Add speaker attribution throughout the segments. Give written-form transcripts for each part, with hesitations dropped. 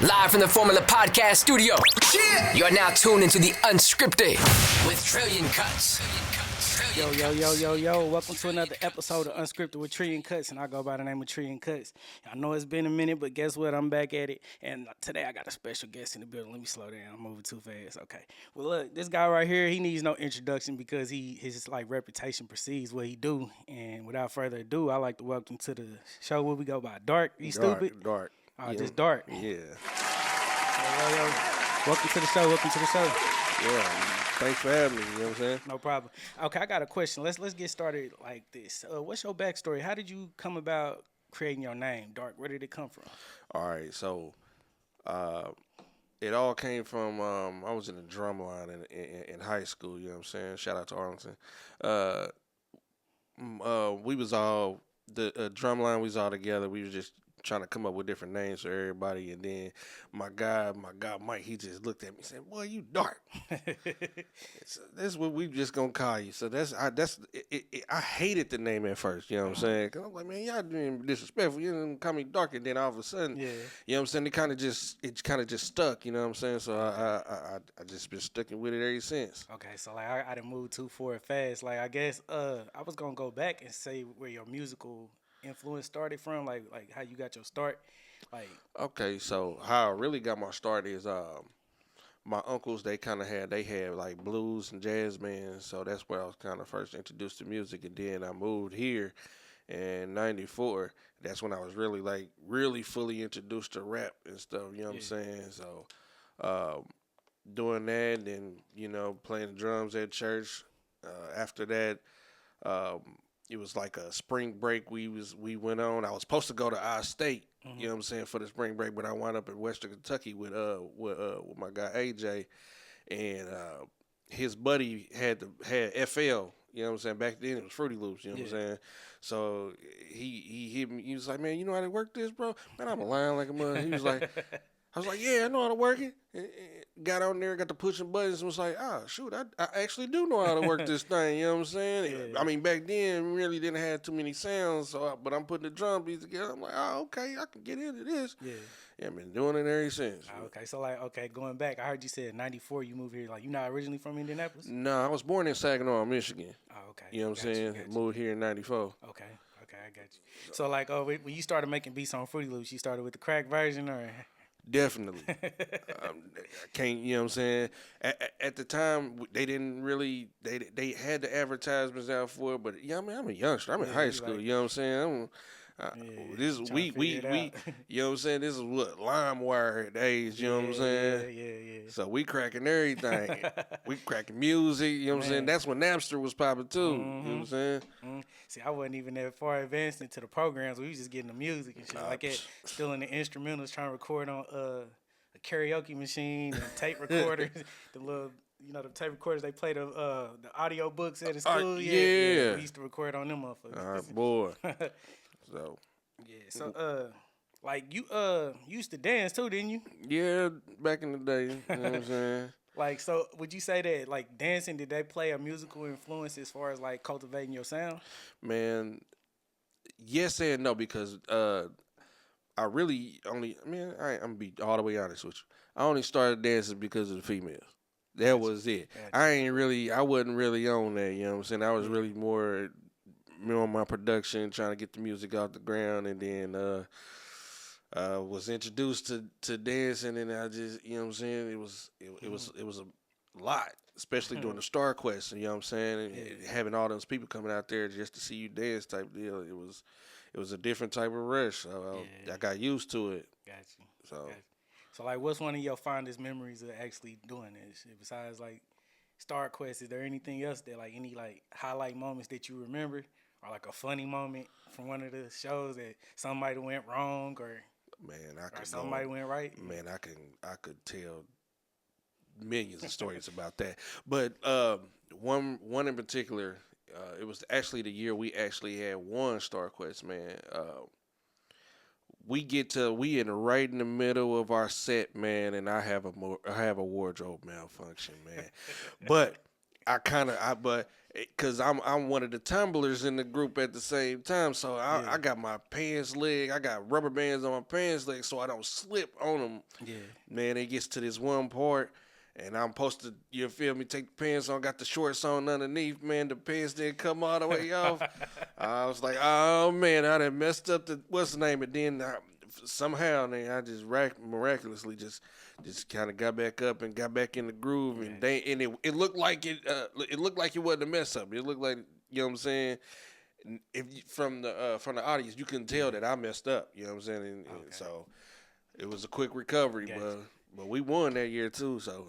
Speaker 1: Live from the Formula Podcast studio. You are now tuned into the Unscripted with Trillion Cuts.
Speaker 2: Yo. Welcome to another episode of Unscripted with Trillion Cuts, and I go by the name of Trillion Cuts. I know it's been a minute, but guess what? I'm back at it, and today I got a special guest in the building. Let me slow down. I'm moving too fast. Okay. Well, look, this guy right here, he needs no introduction because his reputation precedes what he do. And without further ado, I like to welcome to the show. What we go by? Darkk? You stupid?
Speaker 3: Darkk.
Speaker 2: Oh, yeah. Just Darkk.
Speaker 3: Yeah.
Speaker 2: Yo. Welcome to the show.
Speaker 3: Yeah. Thanks for having me. You know what I'm saying?
Speaker 2: No problem. Okay, I got a question. Let's get started like this. What's your backstory? How did you come about creating your name, Darkk? Where did it come from?
Speaker 3: All right. So, it all came from I was in the drum line in high school. You know what I'm saying? Shout out to Arlington. We was all the drum line. We was all together. We was just trying to come up with different names for everybody, and then my guy Mike, he just looked at me and said, "Boy, you Darkk." So that's what we just gonna call you. So I hated the name at first, you know what I'm saying? Cause I'm like, man, y'all doing disrespectful. You didn't call me Darkk, and then all of a sudden, you know what I'm saying? It kind of just stuck, you know what I'm saying? So I just been sticking with it ever since.
Speaker 2: Okay, so like I didn't move too forward fast. Like I guess I was gonna go back and say where your musical influence started from, like how you got your start. Like,
Speaker 3: okay, so how I really got my start is my uncles, they had like blues and jazz bands, so that's where I was kind of first introduced to music. And then I moved here in '94. That's when I was really fully introduced to rap and stuff, you know what I'm saying? So doing that, and playing the drums at church. After that, it was like a spring break we went on. I was supposed to go to our state, you know what I'm saying, for the spring break, but I wound up in Western Kentucky with my guy AJ, and his buddy had FL, you know what I'm saying. Back then it was Fruity Loops, you know what I'm saying. So he hit me. He was like, "Man, you know how to work this, bro?" Man, I'm lying like a mother. He was like, I was like, "Yeah, I know how to work it." Got on there, got to pushing buttons, and was like, shoot, I actually do know how to work this thing, you know what I'm saying? I mean, back then, we really didn't have too many sounds, but I'm putting the drum beats together. I'm like, okay, I can get into this. Yeah, I've been doing it ever since.
Speaker 2: Okay, so going back, I heard you said 94 you moved here. Like, you not originally from Indianapolis?
Speaker 3: No, I was born in Saginaw, Michigan.
Speaker 2: Oh, okay.
Speaker 3: You know what I'm saying? Moved here in 94.
Speaker 2: Okay, I got you. So, when you started making beats on Fruity Loops, you started with the crack version, or...?
Speaker 3: Definitely. I can't, you know what I'm saying? At the time, they didn't really, they had the advertisements out for it, but I'm a youngster. I'm in high school, you know what I'm saying? This is we you know what I'm saying? This is what LimeWire days, you know what I'm saying?
Speaker 2: Yeah.
Speaker 3: So we cracking everything. We cracking music, you know what I'm saying? That's when Napster was popping too. You know what I'm saying?
Speaker 2: See, I wasn't even that far advanced into the programs. We was just getting the music and shit. Still in the instrumentals, trying to record on a karaoke machine and tape recorders. The little, the tape recorders they play the audio books at the school. We used to record on them motherfuckers.
Speaker 3: All right, boy.
Speaker 2: You used to dance too, didn't you?
Speaker 3: Yeah, back in the day. You know what I'm saying?
Speaker 2: So would you say that dancing, did they play a musical influence as far as cultivating your sound?
Speaker 3: Man, yes and no, because I really I'm gonna be all the way honest with you. I only started dancing because of the females. That was it. I wasn't really on that, you know what I'm saying? I was really more on my production, trying to get the music off the ground, and then was introduced to dancing, and I just, you know what I'm saying, it was a lot, especially during the Star Quest, you know what I'm saying, and having all those people coming out there just to see you dance type deal. It was a different type of rush. So I got used to it.
Speaker 2: Got you. So what's one of your fondest memories of actually doing this? Besides Star Quest, is there anything else that any highlight moments that you remember, or a funny moment from one of the shows that somebody went wrong, or somebody went right?
Speaker 3: Man, I could tell millions of stories about that. But one in particular, it was actually the year we actually had won Star Quest, man. We right in the middle of our set, man, and I have a wardrobe malfunction, man. But Cause I'm one of the tumblers in the group at the same time, so I got my pants leg, I got rubber bands on my pants leg, so I don't slip on them.
Speaker 2: Yeah.
Speaker 3: Man, it gets to this one part, and I'm supposed to, you feel me, take the pants on, got the shorts on underneath. Man, the pants didn't come all the way off. I was like, oh man, I done messed up the what's the name, and then somehow, man, I just miraculously just kind of got back up and got back in the groove, and it looked like it looked like it wasn't a mess up. It looked like, you know what I'm saying. If you, from the audience, you can tell that I messed up. You know what I'm saying, and so it was a quick recovery, but we won that year too. So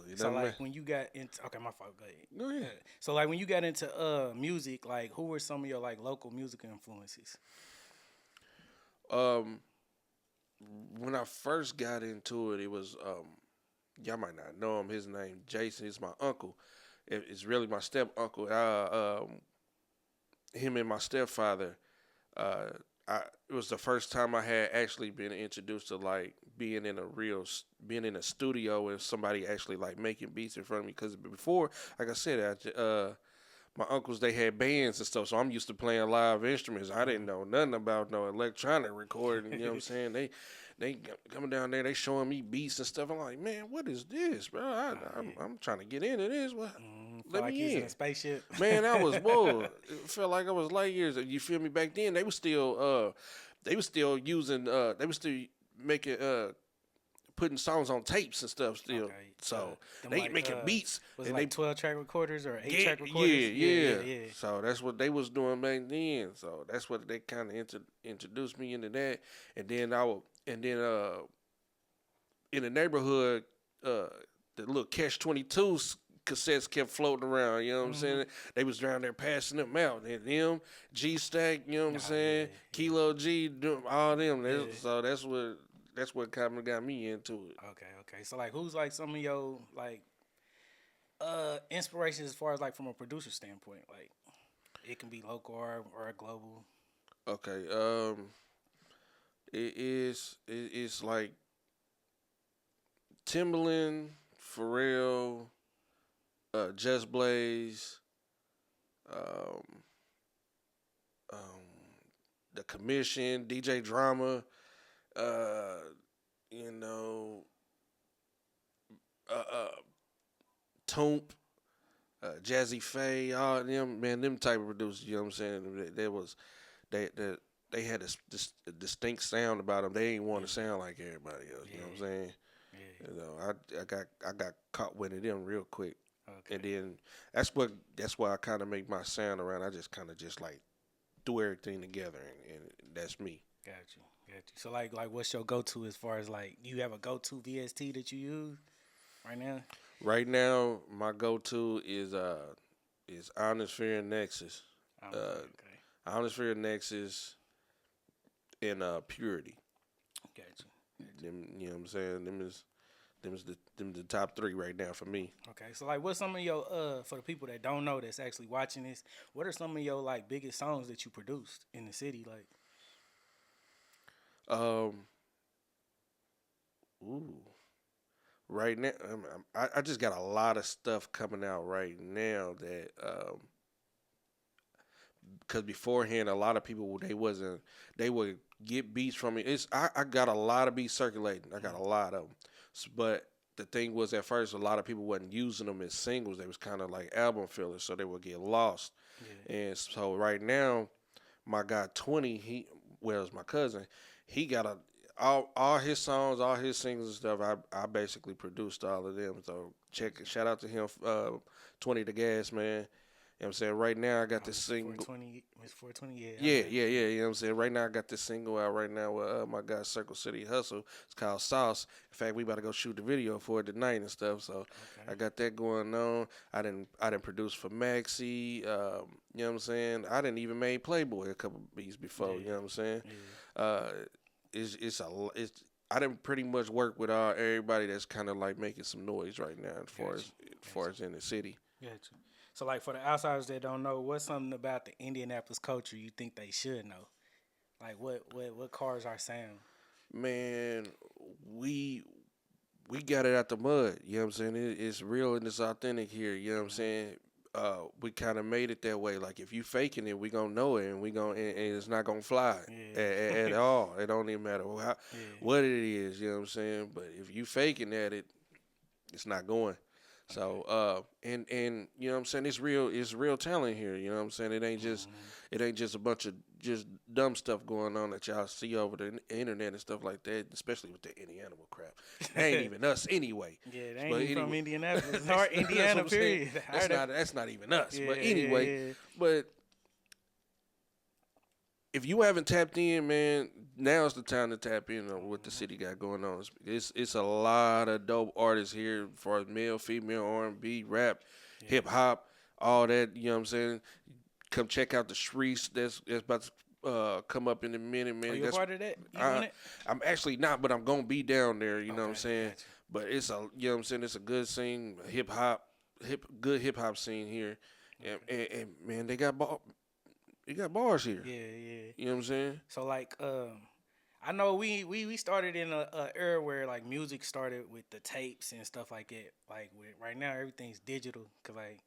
Speaker 2: when you got into my fault. Go ahead.
Speaker 3: Go ahead.
Speaker 2: So like when you got into music, like who were some of your like local music influences?
Speaker 3: When I first got into it, it was y'all might not know him. His name Jason. He's my uncle. It's really my step uncle. Him and my stepfather. It was the first time I had actually been introduced to like being in a studio with somebody actually like making beats in front of me. Because before, like I said, my uncles, they had bands and stuff, so I'm used to playing live instruments. I didn't know nothing about no electronic recording. You know what I'm saying? They coming down there, they showing me beats and stuff. I'm like, man, what is this, bro? I'm trying to get into this. What? Let
Speaker 2: like
Speaker 3: me in.
Speaker 2: A spaceship.
Speaker 3: Man, I was whoa. It felt like I was light years. You feel me? Back then, they were still using they were still making putting songs on tapes and stuff still. Okay. So they like, making beats.
Speaker 2: Was it like 12-track recorders or 8-track recorders?
Speaker 3: Yeah. So that's what they was doing back then. So that's what they kind of introduced me into that. And then in the neighborhood, the little Catch-22 cassettes kept floating around, you know what I'm saying? They was down there passing them out. And them, G-Stack, you know what I'm saying? Kilo G, all them. So that's what kind of got me into it.
Speaker 2: Okay. So like who's like some of your like inspirations as far as like from a producer standpoint? Like it can be local or global.
Speaker 3: Okay. It's like Timbaland, Pharrell, Just Blaze, The Commission, DJ Drama, Toomp, Jazzy Faye, all them, man, them type of producers, you know what I'm saying? They had a distinct sound about them. They ain't want to sound like everybody else, you know what I'm saying? Yeah. You know, I got caught with them real quick. Okay. And then that's why I kind of make my sound around. I just kind of just like threw everything together, and that's me.
Speaker 2: Got you. So like what's your go-to as far as like you have a go-to VST that you use right now?
Speaker 3: Right now, my go-to is Ionosphere Nexus. Ionosphere Nexus and Purity.
Speaker 2: Got you.
Speaker 3: Them, you know what I'm saying? Them the top three right now for me.
Speaker 2: Okay, so like, what's some of your for the people that don't know that's actually watching this? What are some of your like biggest songs that you produced in the city? Like,
Speaker 3: right now, I just got a lot of stuff coming out right now that because beforehand a lot of people they would get beats from me. I got a lot of beats circulating. I got a lot of them. But the thing was, at first, a lot of people wasn't using them as singles. They was kind of like album fillers, so they would get lost. Yeah. And so right now, my guy 20, it's my cousin, he got all his songs, all his singles and stuff. I basically produced all of them. So shout out to him, 20 the Gas Man. You know what I'm saying? Right now, I got this single.
Speaker 2: 420,
Speaker 3: yeah. You know what I'm saying? Right now, I got this single out right now with my guy Circle City Hustle. It's called Sauce. In fact, we about to go shoot the video for it tonight and stuff. So I got that going on. I didn't produce for Maxi. You know what I'm saying? I didn't even made Playboy a couple beats before. Yeah. You know what I'm saying? Yeah. I didn't pretty much work with everybody that's kind of like making some noise right now as far as in the city.
Speaker 2: Gotcha. So, like, for the outsiders that don't know, what's something about the Indianapolis culture you think they should know? Like, what cars are sound?
Speaker 3: Man, we got it out the mud. You know what I'm saying? It's real and it's authentic here. You know what I'm saying? we kind of made it that way. Like if you faking it, we gonna know it, and and it's not gonna fly at all. It don't even matter what it is. You know what I'm saying? But if you faking at it, it's not going. So and you know what I'm saying, it's real talent here, you know what I'm saying? It ain't just a bunch of just dumb stuff going on that y'all see over the internet and stuff like that, especially with the any animal crap. It ain't even us anyway.
Speaker 2: Yeah, they ain't even from Indianapolis or Indiana, period.
Speaker 3: That's not even us. But anyway, but if you haven't tapped in, man, now's the time to tap in on what the city got going on. It's a lot of dope artists here, as far as male, female, R&B, rap, hip hop, all that. You know what I'm saying? Come check out the streets. That's about to come up in a minute, man.
Speaker 2: Are you a part of that? You on it?
Speaker 3: I'm actually not, but I'm gonna be down there. You know what I'm saying? Gotcha. But you know what I'm saying? It's a good scene, good hip hop scene here, and man, they got bars here.
Speaker 2: Yeah.
Speaker 3: You know what I'm saying?
Speaker 2: So like, I know we started in a era where like music started with the tapes and stuff like that. Like right now everything's digital, cause like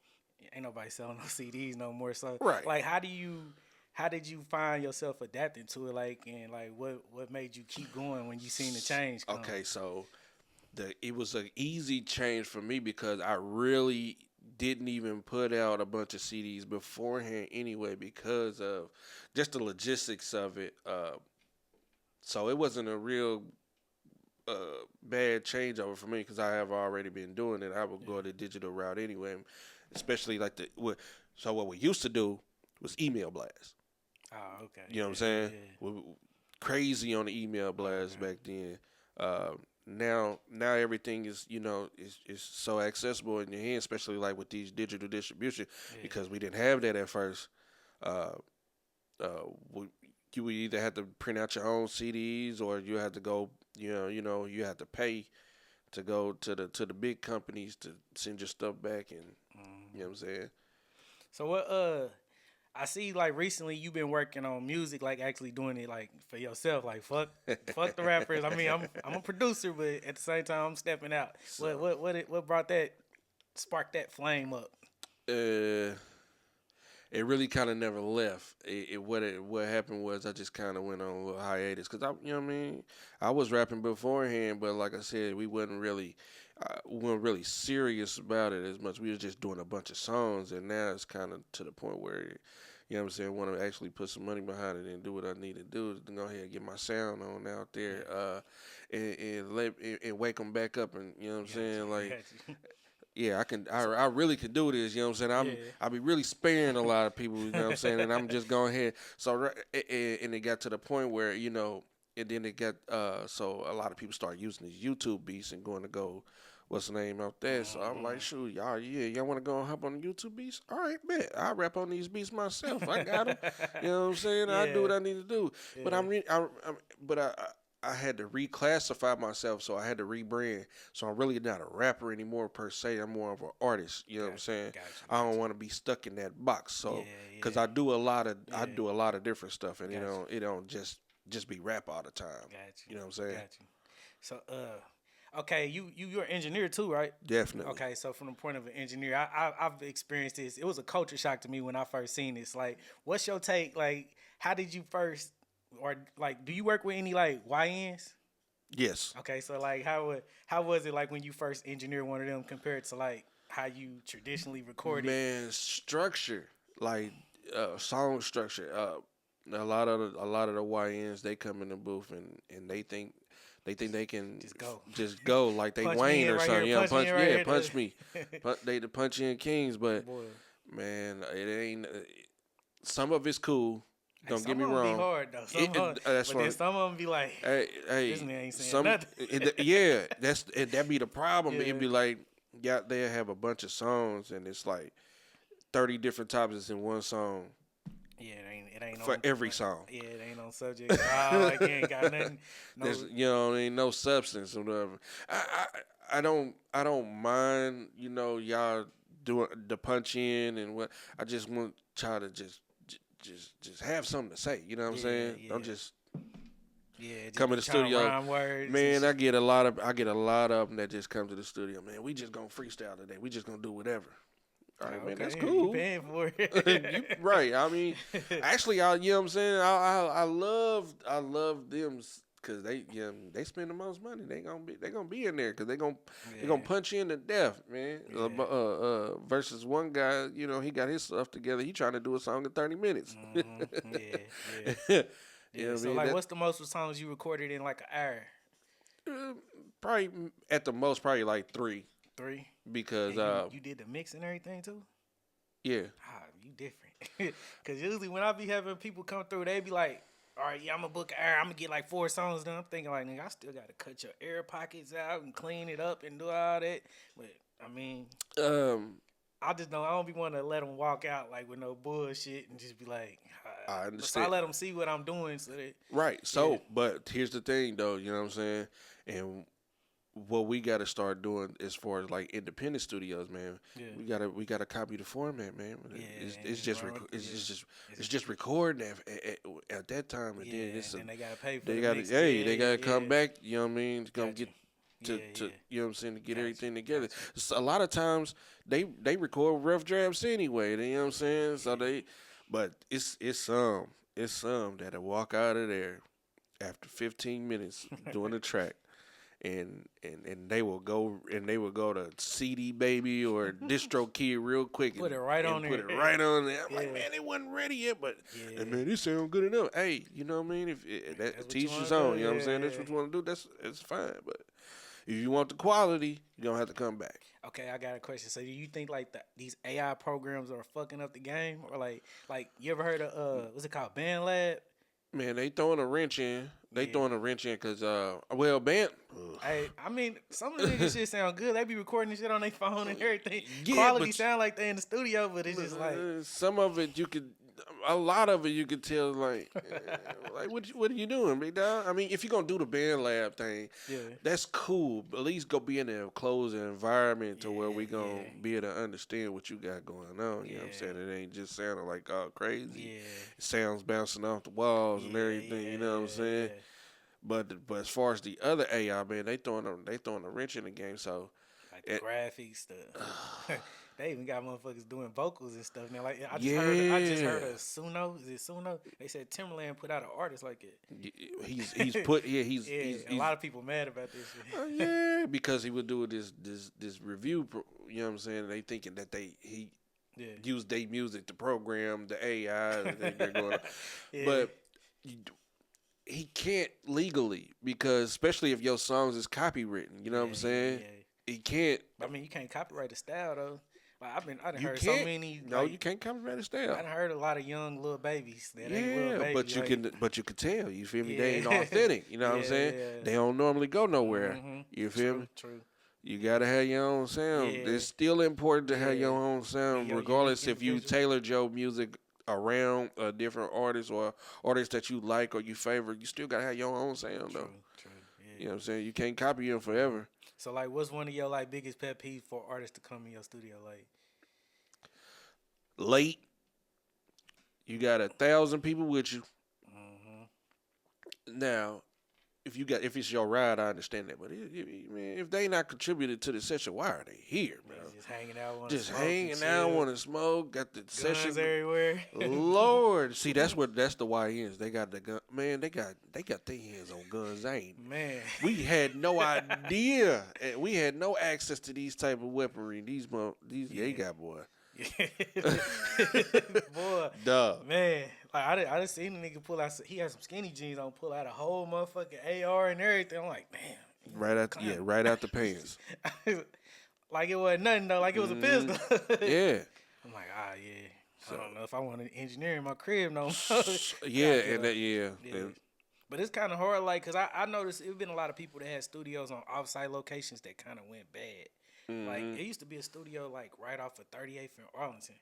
Speaker 2: ain't nobody selling no CDs no more. So like, how did you find yourself adapting to it? Like, and like what made you keep going when you seen the change come?
Speaker 3: Okay, so it was an easy change for me because I really didn't even put out a bunch of CDs beforehand anyway because of just the logistics of it. So it wasn't a real bad changeover for me because I have already been doing it. I would go the digital route anyway, especially like so what we used to do was email blasts.
Speaker 2: Oh, okay.
Speaker 3: You know what I'm saying? We were crazy on the email blasts back then. Now everything is, you know, is so accessible in your hand, especially like with these digital distribution, because we didn't have that at first. You would either have to print out your own CDs or you had to go, you had to pay to go to the big companies to send your stuff back, and you know what I'm saying.
Speaker 2: So what I see, like recently you've been working on music, like actually doing it like for yourself, like fuck the rappers. I mean, I'm a producer, but at the same time I'm stepping out. So, what sparked that flame up?
Speaker 3: It really kind of never left. What happened was I just kind of went on a little hiatus because you know what I mean. I was rapping beforehand, but like I said, we weren't really serious about it as much. We was just doing a bunch of songs, and now it's kind of to the point where, you know what I'm saying, want to actually put some money behind it and do what I need to do to go ahead and get my sound on out there, and wake them back up, and you know what I'm saying, like. Yeah, I really could do this, you know what I'm saying? I be really sparing a lot of people, you know what I'm saying? And I'm just going ahead. So, and it got to the point where, you know, and then it got, so a lot of people start using these YouTube beats and going to go, what's the name out there? So I'm like, shoot, y'all want to go and hop on the YouTube beats? All right, bet. I rap on these beats myself. I got them. You know what I'm saying? I do what I need to do. But I had to reclassify myself, so I had to rebrand. So I'm really not a rapper anymore per se. I'm more of an artist. You know what I'm saying? I don't want to be stuck in that box. So because I do a lot of different stuff, and it don't just be rap all the time. You know what I'm saying?
Speaker 2: So okay, you're an engineer too, right?
Speaker 3: Definitely.
Speaker 2: Okay, so from the point of an engineer, I've experienced this. It was a culture shock to me when I first seen this. Like, what's your take? Like, how did you first? Or like, do you work with any like YNs?
Speaker 3: Yes.
Speaker 2: Okay, so like, how was it like when you first engineered one of them compared to like how you traditionally recorded?
Speaker 3: Man, structure, like song structure. A lot of the YNs, they come in the booth and they think they can just go like they Wayne or something. Punch me. They the punch in kings, but man, it ain't. Some of it's cool. Don't get me wrong.
Speaker 2: Some of them be hard though. But then some of them be like,
Speaker 3: hey,
Speaker 2: this man ain't saying nothing.
Speaker 3: That be the problem. Yeah. It'd be like, they have a bunch of songs and it's like 30 different topics in one song.
Speaker 2: Yeah, it ain't
Speaker 3: for every song.
Speaker 2: Yeah, it ain't on subject. Like, it ain't got nothing.
Speaker 3: Ain't no substance or whatever. I don't mind, y'all doing the punch in and what. I just want y'all to just have something to say. You know what I'm saying?
Speaker 2: Yeah.
Speaker 3: Don't just
Speaker 2: just
Speaker 3: come in the studio. Man, I get a lot of them that just come to the studio. Man, we just gonna freestyle today. We just gonna do whatever. All right, man,
Speaker 2: Okay,
Speaker 3: that's
Speaker 2: you
Speaker 3: cool.
Speaker 2: paying for it.
Speaker 3: Right. I mean, actually, you know what I'm saying? I love them because they spend the most money. They gonna be in there because they gonna punch you in to death, man. Versus one guy, you know, he got his stuff together. He trying to do a song in 30 minutes.
Speaker 2: Yeah.
Speaker 3: You know what I
Speaker 2: So
Speaker 3: mean?
Speaker 2: like, what's the most songs you recorded in like an hour?
Speaker 3: Probably at the most, probably like 3.
Speaker 2: 3.
Speaker 3: Because
Speaker 2: And you did the mix and everything too.
Speaker 3: Yeah.
Speaker 2: Ah, you different. Cause usually when I be having people come through, they be like, "All right, yeah, I'm gonna book an hour. I'm gonna get like 4 songs done." I'm thinking like, nigga, I still gotta cut your air pockets out and clean it up and do all that. But I mean, I just don't. I don't be want to let them walk out like with no bullshit and just be like,
Speaker 3: I
Speaker 2: so
Speaker 3: understand.
Speaker 2: I let them see what I'm doing. So that
Speaker 3: Right. So, but here's the thing, though. You know what I'm saying? And what we got to start doing as far as like independent studios, man.
Speaker 2: Yeah.
Speaker 3: We gotta copy the format, man. It's just recording at that time, and then
Speaker 2: they gotta pay for
Speaker 3: they
Speaker 2: the
Speaker 3: gotta
Speaker 2: mix.
Speaker 3: they gotta come back. You know what I mean? To come
Speaker 2: Gotcha.
Speaker 3: to you know what I'm saying, to get everything together.
Speaker 2: Gotcha.
Speaker 3: So a lot of times they record rough drafts anyway. You know what I'm saying? So but it's some that'll walk out of there after 15 minutes doing the track. And they will go to CD Baby or Distro Kid real quick
Speaker 2: Put it right on there.
Speaker 3: Put it right on there. I'm like, man, it wasn't ready yet, but man, this sound good enough. Hey, you know what I mean? If that teach his own, you know what I'm saying? That's what you want to do. It's fine. But if you want the quality, you don't have to come back.
Speaker 2: Okay, I got a question. So, do you think like these AI programs are fucking up the game, or like you ever heard of what's it called, Band Lab?
Speaker 3: Man, they throwing a wrench in. Because
Speaker 2: I mean, some of the niggas shit sound good. They be recording this shit on their phone and everything.
Speaker 3: Yeah,
Speaker 2: Quality sound like they in the studio, but it's just like
Speaker 3: some of it a lot of it you could tell like what are you doing, big dog? I mean, if you're gonna do the Band Lab thing, that's cool. But at least go be in a closed environment to where we gonna be able to understand what you got going on. You know what I'm saying? It ain't just sounding like all crazy. It sounds bouncing off the walls and everything. You know what I'm saying? But as far as the other AI, man, they throwing a wrench in the game. So
Speaker 2: like the graphics stuff. They even got motherfuckers doing vocals and stuff now. Like I just heard of Suno. Is it Suno? They said Timberland put out an artist like it.
Speaker 3: He's put he's
Speaker 2: a lot of people mad about this shit.
Speaker 3: Yeah, because he would do this review. You know what I'm saying? They thinking that he used their music to program the AI that they're going. But he can't legally, because especially if your songs is copywritten. You know what I'm saying? He can't.
Speaker 2: I mean, you can't copyright the style though. Like I done heard
Speaker 3: can't.
Speaker 2: so many.
Speaker 3: No, you can't copyright the style.
Speaker 2: I done heard a lot of young little babies that ain't little babies.
Speaker 3: But you can tell. You feel me? They ain't authentic. You know what I'm saying? They don't normally go nowhere. You feel me?
Speaker 2: True.
Speaker 3: You gotta have your own sound. It's still important to have your own sound, regardless if you tailored your music around a different artist or artists that you like or you favor. You still gotta have your own sound though.
Speaker 2: True.
Speaker 3: You know what I'm saying? You can't copy them forever.
Speaker 2: So like, what's one of your like biggest pet peeves for artists to come in your studio like?
Speaker 3: Late. You got 1,000 people with you. Now, if it's your ride, I understand that. But man, if they not contributed to the session, why are they here, bro?
Speaker 2: Just hanging out,
Speaker 3: want to smoke. Got the
Speaker 2: guns
Speaker 3: session
Speaker 2: everywhere.
Speaker 3: Lord, see, that's the YNs. They got the gun. Man, they got their hands on guns. We had no idea. We had no access to these type of weaponry. These they got, boy.
Speaker 2: Boy,
Speaker 3: duh,
Speaker 2: man, like I done seen a nigga pull out. He had some skinny jeans on, pull out a whole motherfucking AR and everything. I'm like, damn.
Speaker 3: Right out the pants.
Speaker 2: Like it wasn't nothing though. Like it was a pistol.
Speaker 3: Yeah.
Speaker 2: I'm like, I don't know if I want an engineer in my crib no more. But it's kind of hard, like, cause I noticed it's been a lot of people that had studios on off-site locations that kind of went bad. Like, it used to be a studio, like, right off of 38th and Arlington.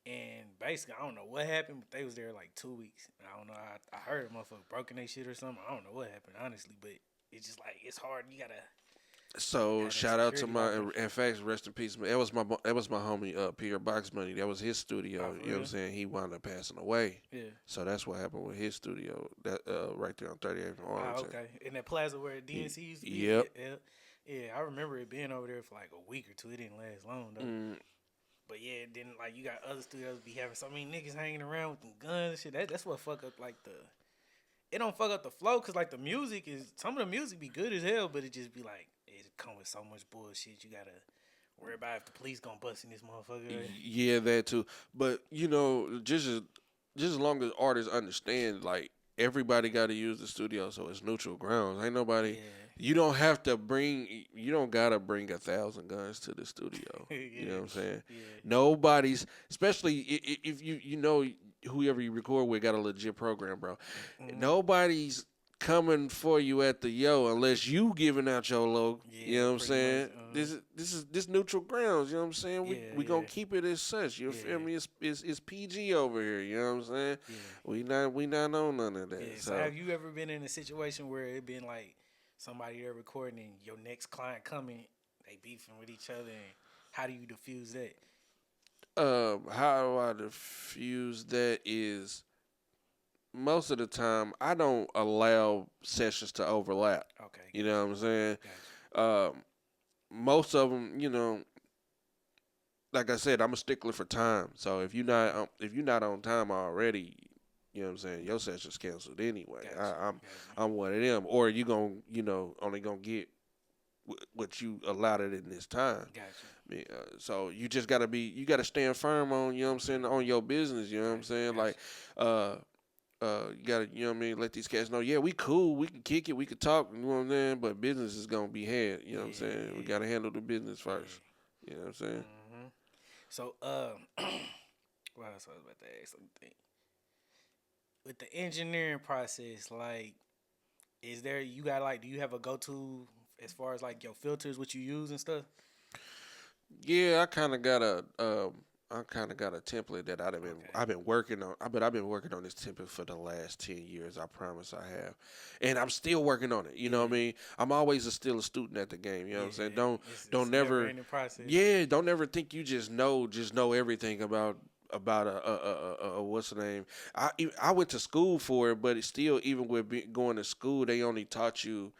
Speaker 2: And basically, I don't know what happened, but they was there, like, 2 weeks. And I don't know, I heard a motherfucker broken their shit or something. I don't know what happened, honestly. But it's just, like, it's hard. You got to...
Speaker 3: So, shout out to in fact, rest in peace. That was my homie, Pierre Box Money. That was his studio. You know what I'm saying? He wound up passing away. Yeah. So, that's what happened with his studio, that right there on 38th and Arlington.
Speaker 2: Okay. In that plaza where DNC used to be?
Speaker 3: Yep.
Speaker 2: Yeah, I remember it being over there for like a week or two. It didn't last long though. But yeah, then like you got other studios be having so many niggas hanging around with them guns and shit. That's what fuck up like the. It don't fuck up the flow because like the music is some of the music be good as hell, but it just be like it come with so much bullshit. You gotta worry about if the police gonna bust in this motherfucker. Right?
Speaker 3: Yeah, that too. But just as long as artists understand, like everybody got to use the studio, so it's neutral grounds. Ain't nobody.
Speaker 2: Yeah.
Speaker 3: You don't have to bring. You don't gotta bring 1,000 guns to the studio.
Speaker 2: Yeah.
Speaker 3: You know what I'm saying?
Speaker 2: Yeah.
Speaker 3: Nobody's, especially if you know whoever you record with got a legit program, bro. Nobody's coming for you at the unless you giving out your logo.
Speaker 2: Yeah,
Speaker 3: You know what I'm
Speaker 2: pretty
Speaker 3: saying?
Speaker 2: much,
Speaker 3: This neutral grounds. You know what I'm saying? We gonna
Speaker 2: Yeah.
Speaker 3: keep it as such. You feel
Speaker 2: Yeah.
Speaker 3: me? It's PG over here. You know what I'm saying?
Speaker 2: Yeah.
Speaker 3: We not on none of that.
Speaker 2: Yeah. So have you ever been in a situation where it been like somebody there recording and your next client coming, they beefing with each other, and how do you diffuse that?
Speaker 3: How I diffuse that is most of the time I don't allow sessions to overlap.
Speaker 2: Okay.
Speaker 3: You know what I'm saying?
Speaker 2: Gotcha.
Speaker 3: Most of them, like I said, I'm a stickler for time. So if you're not on time already, you know what I'm saying, your session's canceled anyway.
Speaker 2: Gotcha.
Speaker 3: I'm one of them. Or you only gonna get what you allotted in this time.
Speaker 2: Gotcha.
Speaker 3: So you just you gotta stand firm on, you know what I'm saying, on your business. You know what I'm saying,
Speaker 2: Gotcha.
Speaker 3: like you gotta, you know what I mean, let these cats know, yeah, we cool, we can kick it, we can talk, you know what I'm saying, but business is gonna be had, you know what I'm saying. We gotta handle the business first. You know what I'm saying?
Speaker 2: Mm-hmm. So what else I was about to ask? Something. With the engineering process, like, is there do you have a go to as far as like your filters, what you use and stuff?
Speaker 3: Yeah, I kind of got a template that I've been working on. I've been working on this template for the last 10 years. I promise I have, and I'm still working on it. You know what I mean? I'm always still a student at the game. You know what I'm saying? Don't never. Yeah, don't ever think you just know everything about a what's the name? I went to school for it, but it's still, even with going to school, they taught you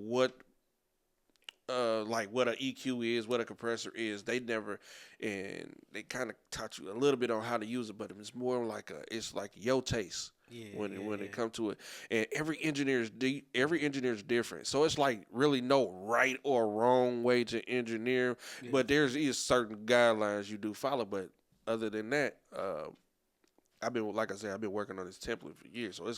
Speaker 3: what like what an EQ is, what a compressor is. They kind of taught you a little bit on how to use it, but it's more like it's like your taste when it comes to it. And every engineer is different, so it's like really no right or wrong way to engineer. Yeah. But is certain guidelines you do follow. But other than that, I've been working on this template for years, so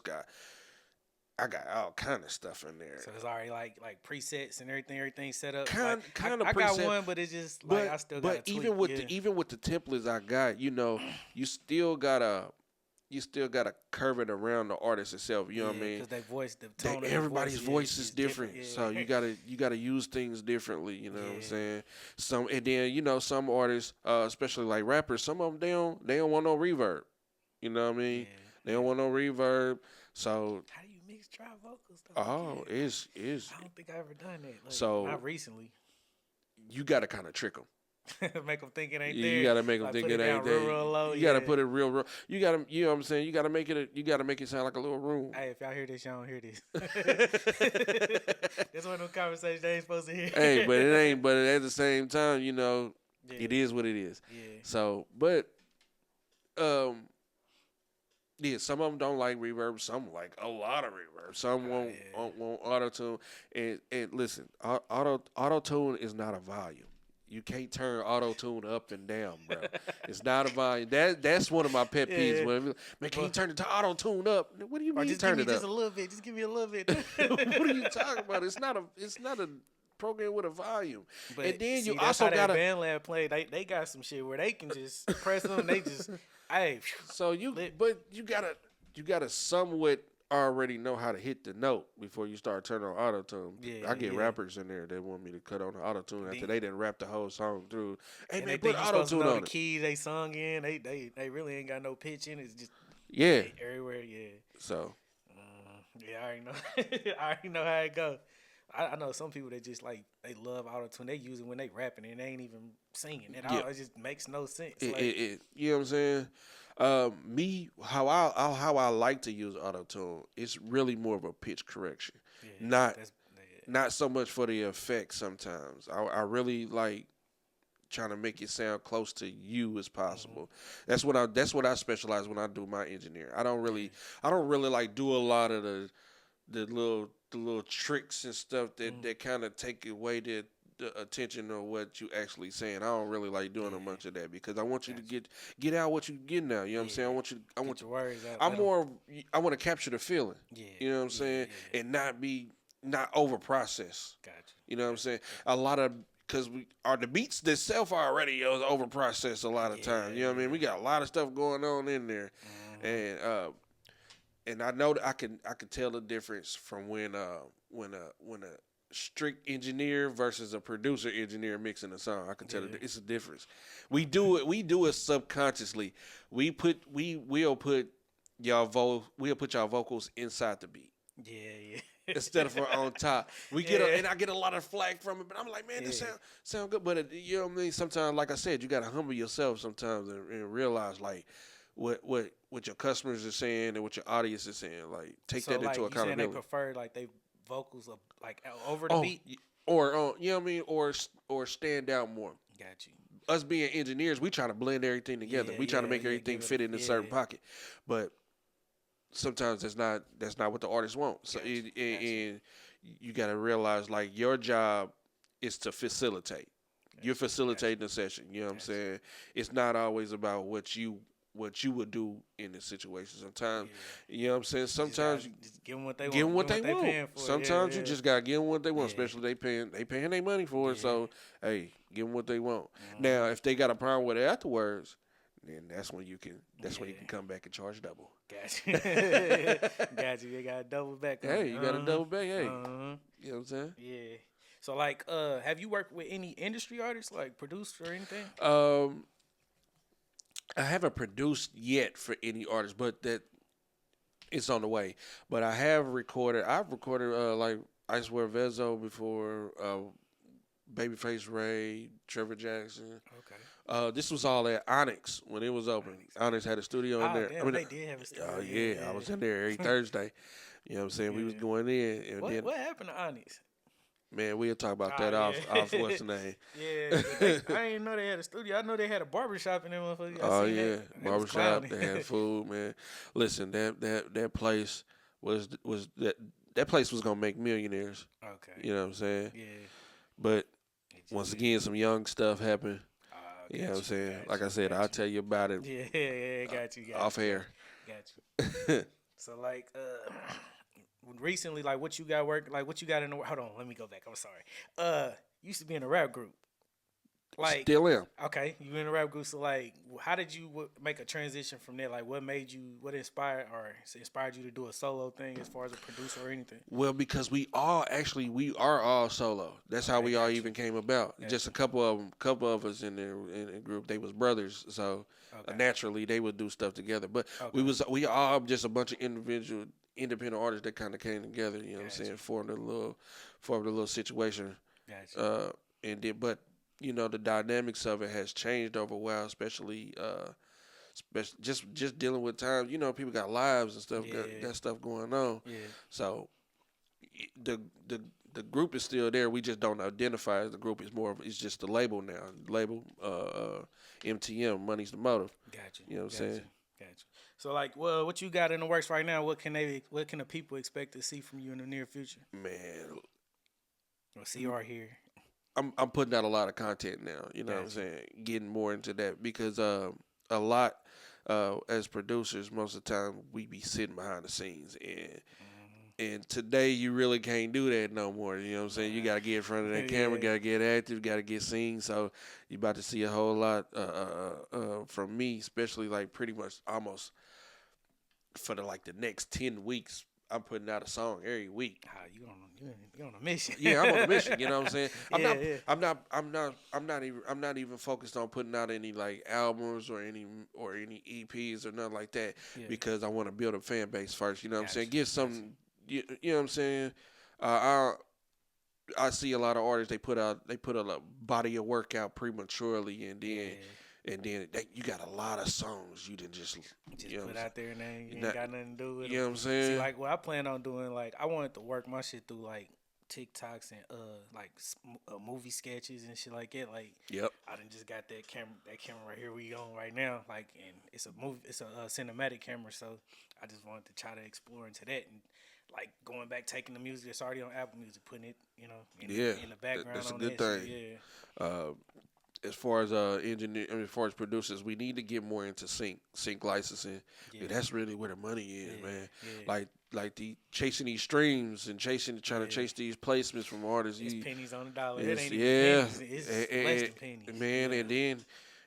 Speaker 3: I got all kind of stuff in there.
Speaker 2: So it's already like presets and everything set up.
Speaker 3: Kind of.
Speaker 2: I got one, but it's just like I still got. But
Speaker 3: even with the templates I got, you still gotta curve it around the artist itself. You know what I mean?
Speaker 2: Because they voice the tone.
Speaker 3: Everybody's voice is different, so you gotta use things differently. You know what I'm saying? And then some artists, especially like rappers, some of them they don't want no reverb. You know what I mean? They don't want no reverb. So
Speaker 2: how do you mix dry vocals though?
Speaker 3: Oh, it's.
Speaker 2: I don't think I ever done that.
Speaker 3: So
Speaker 2: not recently.
Speaker 3: You gotta kind of trick them.
Speaker 2: Make them think it ain't
Speaker 3: there.
Speaker 2: You
Speaker 3: gotta make them think it ain't there.
Speaker 2: Real low,
Speaker 3: you gotta put it real. You gotta, you know what I'm saying. You gotta make it sound like a little room.
Speaker 2: Hey, if y'all hear this, y'all don't hear this. That's one of them conversations they ain't supposed to hear.
Speaker 3: Hey, but it ain't. But at the same time, it is what it is.
Speaker 2: Yeah.
Speaker 3: So, but, yeah, some of them don't like reverb. Some like a lot of reverb. Some want auto tune. And listen, auto tune is not a volume. You can't turn auto tune up and down, bro. It's not a volume. That's one of my pet peeves. Man, can you turn it to auto tune up? What do you mean?
Speaker 2: Just
Speaker 3: turn
Speaker 2: give me
Speaker 3: it
Speaker 2: just
Speaker 3: up?
Speaker 2: a little bit. Just give me a little bit.
Speaker 3: What are you talking about? It's not a program with a volume.
Speaker 2: But
Speaker 3: and then
Speaker 2: see,
Speaker 3: you also got
Speaker 2: to BandLab play. They got some shit where they can just press them. They just
Speaker 3: So you gotta somewhat already know how to hit the note before you start turning on auto tune.
Speaker 2: Yeah,
Speaker 3: I get rappers in there that want me to cut on the auto tune after they didn't rap the whole song through. Hey man, put auto tune on
Speaker 2: the key they sung in. They really ain't got no pitch in it. It's just everywhere. Yeah.
Speaker 3: So
Speaker 2: I already know. I already know how it go. I know some people that just like they love auto tune. They use it when they rapping and they ain't even singing at all. It just makes no sense.
Speaker 3: You know what I'm saying? Me, how I like to use auto tune, it's really more of a pitch correction, not so much for the effect. Sometimes I really like trying to make it sound close to you as possible. That's what I specialize when I do my engineer. I don't really like do a lot of the little tricks and stuff that kind of take away the attention of what you actually saying. I don't really like doing a bunch of that because I want you to get out what you getting out. You know what I'm saying? I want
Speaker 2: your words out.
Speaker 3: I want to capture the feeling.
Speaker 2: Yeah.
Speaker 3: You know what I'm saying? And not over process.
Speaker 2: Gotcha.
Speaker 3: You know what I'm saying? A lot of because the beats themselves already over processed a lot of times. You know what I mean? We got a lot of stuff going on in there, and I know that I can tell the difference from when a strict engineer versus a producer engineer mixing a song. I can tell it's a difference. We do it subconsciously. We'll put y'all vocals inside the beat.
Speaker 2: Yeah.
Speaker 3: Instead of on top. And I get a lot of flack from it, but I'm like, man, this sound good. But you know what I mean? Sometimes, like I said, you gotta humble yourself sometimes and realize like what your customers are saying and what your audience is saying. Like take that into accountability.
Speaker 2: So they prefer like they vocals like over the beat,
Speaker 3: or you know what I mean, or stand out more.
Speaker 2: Got you.
Speaker 3: Us being engineers, we try to blend everything together. We try to make everything fit in a certain pocket, but sometimes that's not what the artist wants. So and you got to realize like your job is to facilitate. You're facilitating the session. You know what I'm saying? It's not always about what you would do in this situation. Sometimes, you know what I'm saying? Sometimes you
Speaker 2: just give them what they want.
Speaker 3: Give them what they want. Sometimes you just gotta give them what they want. Especially they paying their money for it. So hey, give them what they want. Now, if they got a problem with it afterwards, then that's when you can come back and charge double.
Speaker 2: Got you. You got to double back.
Speaker 3: Hey, you got to double back. Hey, you know what I'm saying?
Speaker 2: Yeah. So like, have you worked with any industry artists, like produced or anything?
Speaker 3: I haven't produced yet for any artist, but that it's on the way. But I have recorded. I've recorded like I Swear Vezzo before, Babyface Ray, Trevor Jackson.
Speaker 2: Okay.
Speaker 3: This was all at Onyx when it was open. Onyx had a studio in there.
Speaker 2: Damn, they did have a studio.
Speaker 3: Oh yeah, I was in there every Thursday. You know what I'm saying? We was going in. And
Speaker 2: what happened to Onyx?
Speaker 3: Man, we'll talk about that off what's the name.
Speaker 2: Yeah, I didn't know they had a studio. I know they had a barbershop in there, motherfucker.
Speaker 3: Oh yeah, barbershop. They had food, man. Listen, that place was that place was gonna make millionaires.
Speaker 2: Okay.
Speaker 3: You know what I'm saying?
Speaker 2: Yeah.
Speaker 3: But once again, some young stuff happened. You know what I'm saying? Like I said, I'll tell you about it.
Speaker 2: Yeah, got you.
Speaker 3: Off air.
Speaker 2: Got you. So like, recently, like what you got in the hold on, let me go back. I'm sorry. You used to be in a rap group. Like
Speaker 3: still am.
Speaker 2: Okay, you in a rap group. So like, how did you make a transition from there? Like, what inspired you to do a solo thing as far as a producer or anything?
Speaker 3: Well, because we are all solo. That's how we all even came about. Just a couple of us in the group. They was brothers, so naturally they would do stuff together. But we all just a bunch of independent artists that kind of came together. You know what I'm saying? Formed a little situation.
Speaker 2: Gotcha.
Speaker 3: But you know, the dynamics of it has changed over a while, especially just dealing with times. You know, people got lives and stuff, got stuff going on. Yeah. So the group is still there. We just don't identify as the group. It's just the label now. Label MTM, Money's the Motive.
Speaker 2: Gotcha.
Speaker 3: You know what I'm saying?
Speaker 2: Gotcha. So like, well, what you got in the works right now? What can the people expect to see from you in the near future?
Speaker 3: Man,
Speaker 2: or see or hear?
Speaker 3: I'm putting out a lot of content now. You know what I'm saying? Getting more into that because a lot as producers, most of the time we be sitting behind the scenes and today you really can't do that no more. You know what I'm saying? You got to get in front of that camera, got to get active, got to get seen. So you about to see a whole lot from me, especially like pretty much almost for the next 10 weeks. I'm putting out a song every week.
Speaker 2: You on a mission?
Speaker 3: Yeah, I'm on a mission. You know what I'm saying? I'm not even focused on putting out any like albums or any EPs or nothing like that because I want to build a fan base first. You know what I'm saying? Give some. You know what I'm saying? I see a lot of artists. They put a body of work out prematurely, and then you got a lot of songs you didn't just
Speaker 2: put out there and then you ain't got nothing to do with it.
Speaker 3: You know what I'm saying?
Speaker 2: See, like what I plan on doing, like I wanted to work my shit through like TikToks and like movie sketches and shit like that. Like, I done just got that camera right here we on right now. Like, and it's a cinematic camera, so I just wanted to try to explore into that and like going back, taking the music that's already on Apple Music, putting it, in the background.
Speaker 3: That's a
Speaker 2: on
Speaker 3: good
Speaker 2: that
Speaker 3: thing.
Speaker 2: shit, yeah.
Speaker 3: As far as as far as producers, we need to get more into sync licensing.
Speaker 2: Yeah.
Speaker 3: That's really where the money is, man.
Speaker 2: Yeah.
Speaker 3: Like the chasing these streams and trying to chase these placements from artists.
Speaker 2: It's pennies on the dollar. It
Speaker 3: It's,
Speaker 2: ain't
Speaker 3: yeah,
Speaker 2: even pennies. It's less than pennies,
Speaker 3: man.
Speaker 2: Yeah.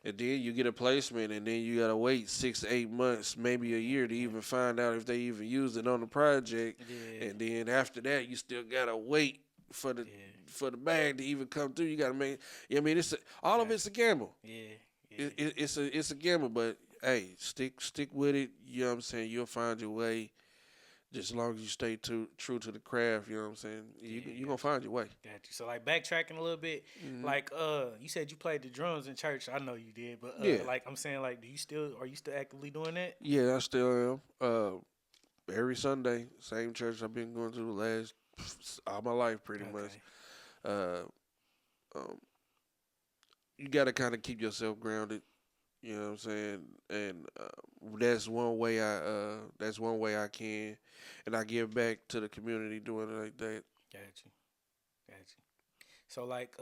Speaker 3: And then you get a placement, and then you gotta wait 6 to 8 months, maybe a year, to even find out if they even used it on the project.
Speaker 2: Yeah.
Speaker 3: And then after that, you still gotta wait for the bag to even come through. You gotta make. I mean, all of it's a gamble.
Speaker 2: Yeah.
Speaker 3: It's a gamble, but hey, stick with it. You know what I'm saying? You'll find your way. Just as long as you stay true to the craft, you know what I'm saying? You're going to find your way.
Speaker 2: Got you. So, like, backtracking a little bit, like, you said you played the drums in church. I know you did. But, like, I'm saying, like, are you still actively doing that?
Speaker 3: Yeah, I still am. Every Sunday, same church I've been going to the last all my life, pretty much. You got to kind of keep yourself grounded. You know what I'm saying? And that's one way I can, and I give back to the community doing it like that.
Speaker 2: Got you. So like,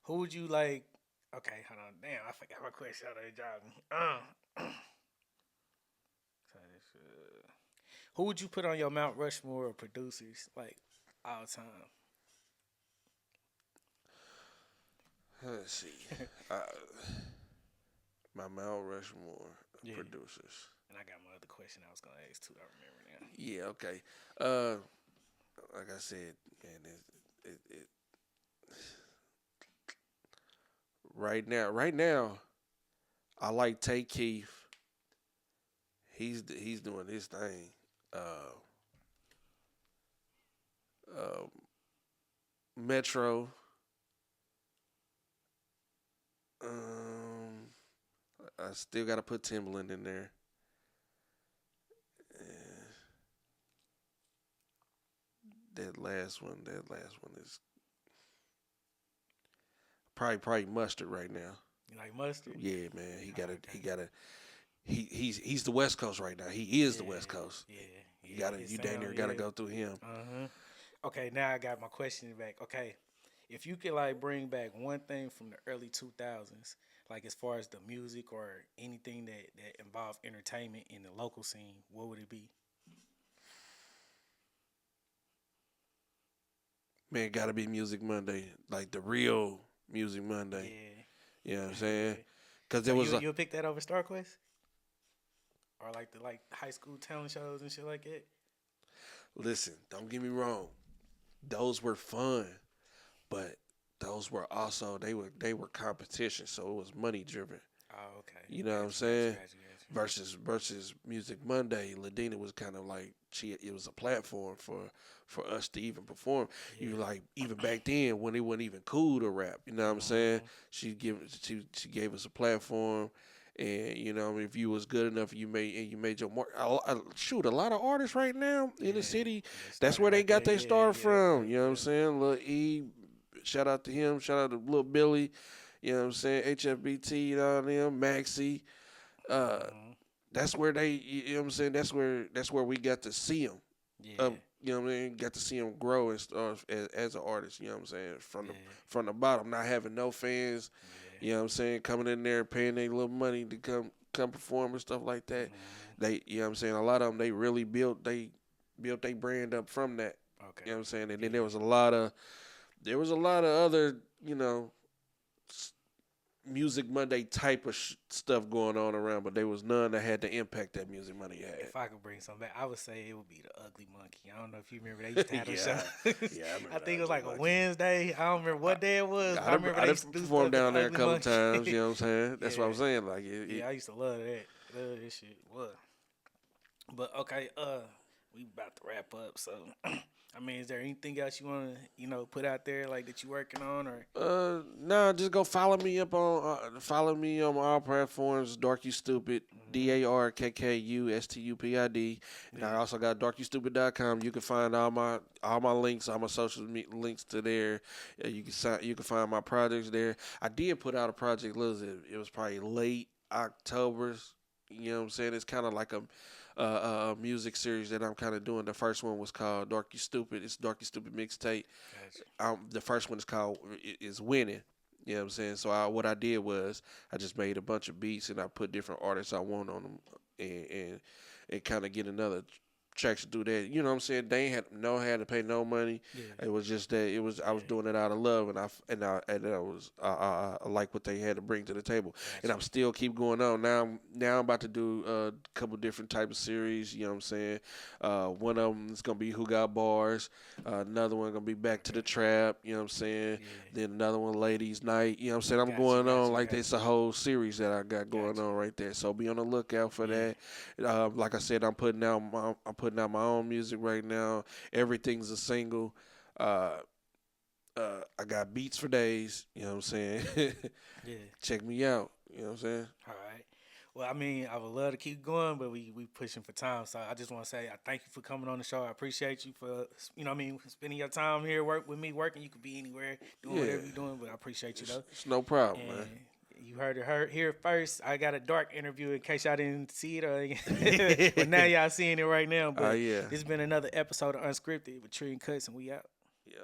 Speaker 2: who would you like? Okay, hold on. Damn, I forgot my question. How they drive me. Who would you put on your Mount Rushmore of producers, like all time?
Speaker 3: Let's see. My Mount Rushmore producers.
Speaker 2: And I got my other question I was gonna ask too. I remember now.
Speaker 3: Yeah. Okay. Like I said, man, it right now, I like Tay Keith. He's doing his thing. Metro. I still got to put Timbaland in there. That last one is probably Mustard right now.
Speaker 2: You like Mustard?
Speaker 3: Yeah, man. He's the West Coast right now. He is the West Coast.
Speaker 2: Yeah.
Speaker 3: You dang near gotta go through him.
Speaker 2: Okay, now I got my question back. Okay, if you could like bring back one thing from the early 2000s, like as far as the music or anything that involved entertainment in the local scene, what would it be?
Speaker 3: Man, gotta be Music Monday, like the real Music Monday. You know what I'm saying? Because there was
Speaker 2: you'll pick that over Star Quest, or like the high school talent shows and shit like that.
Speaker 3: Listen, don't get me wrong, those were fun, but those were also they were competition, so it was money driven.
Speaker 2: Oh, okay.
Speaker 3: You know what I'm saying? Versus Music Monday, Ladina was kind of like it was a platform for us to even perform. You like even back then when it wasn't even cool to rap. You know what I'm saying? She gave us a platform, and you know if you was good enough, you made your mark. Shoot, a lot of artists right now in the city, that's where they got their start from. You know what I'm saying? Lil E, shout out to him. Shout out to Lil Billy. You know what I'm saying? HFBT, you know them, Maxie. That's where you know what I'm saying? That's where we got to see them. You know what I mean? Got to see them grow as an artist, you know what I'm saying? From the bottom, not having no fans, you know what I'm saying? Coming in there, paying their little money to come perform and stuff like that. They, you know what I'm saying? A lot of them, they really built their brand up from that.
Speaker 2: Okay.
Speaker 3: You know what I'm saying? And then there was a lot of other, you know, Music Monday type of stuff going on around, but there was none that had the impact that Music Monday had.
Speaker 2: If I could bring something back, I would say it would be the Ugly Monkey. I don't know if you remember they used to have those shows.
Speaker 3: Yeah, I remember.
Speaker 2: I think it was like a Wednesday. I don't remember what day it was. I remember
Speaker 3: I
Speaker 2: they used to
Speaker 3: performed down there a couple
Speaker 2: Monkey.
Speaker 3: times. You know what I'm saying? That's what I'm saying. Like,
Speaker 2: I used to love that. Love this shit. What? But okay, we about to wrap up. So I mean, is there anything else you want to, put out there like that you working on or?
Speaker 3: No, just go follow me on all platforms. Darkk Stupid, DarkKKUSTUPID, and I also got darkustupid.com. You can find all my links, all my social media links to there. You can find my projects there. I did put out a project. It was probably late October. You know what I'm saying? It's kind of like a music series that I'm kind of doing. The first one was called Darkk Stupid. It's Darkk Stupid mixtape. Gotcha. The first one is Winning. You know what I'm saying? So what I did was I just made a bunch of beats and I put different artists I want on them and kind of get another traction through that. You know what I'm saying? They had to pay no money. Yeah. It was just that I was doing it out of love and I like what they had to bring to the table. Gotcha. And I'm still keep going on. Now I'm about to do a couple different type of series, you know what I'm saying? One of them is going to be Who Got Bars. Another one going to be Back to the Trap, you know what I'm saying? Yeah. Then another one Ladies Night, you know what I'm saying? I'm going on like it's a whole series that I got going on right there. So be on the lookout for that. Like I said, I'm putting out my own music right now. Everything's a single. I got beats for days. You know what I'm saying? Yeah. Check me out. You know what I'm saying?
Speaker 2: All right. Well, I mean, I would love to keep going, but we pushing for time. So I just want to say I thank you for coming on the show. I appreciate you for, spending your time here working. You could be anywhere doing whatever you're doing, but I appreciate you, though.
Speaker 3: It's no problem, man.
Speaker 2: You heard it here first. I got a Darkk interview in case y'all didn't see it. But now y'all seeing it right now. But It's been another episode of Unscripted with Trill and Cuts, and we out.
Speaker 3: Yeah.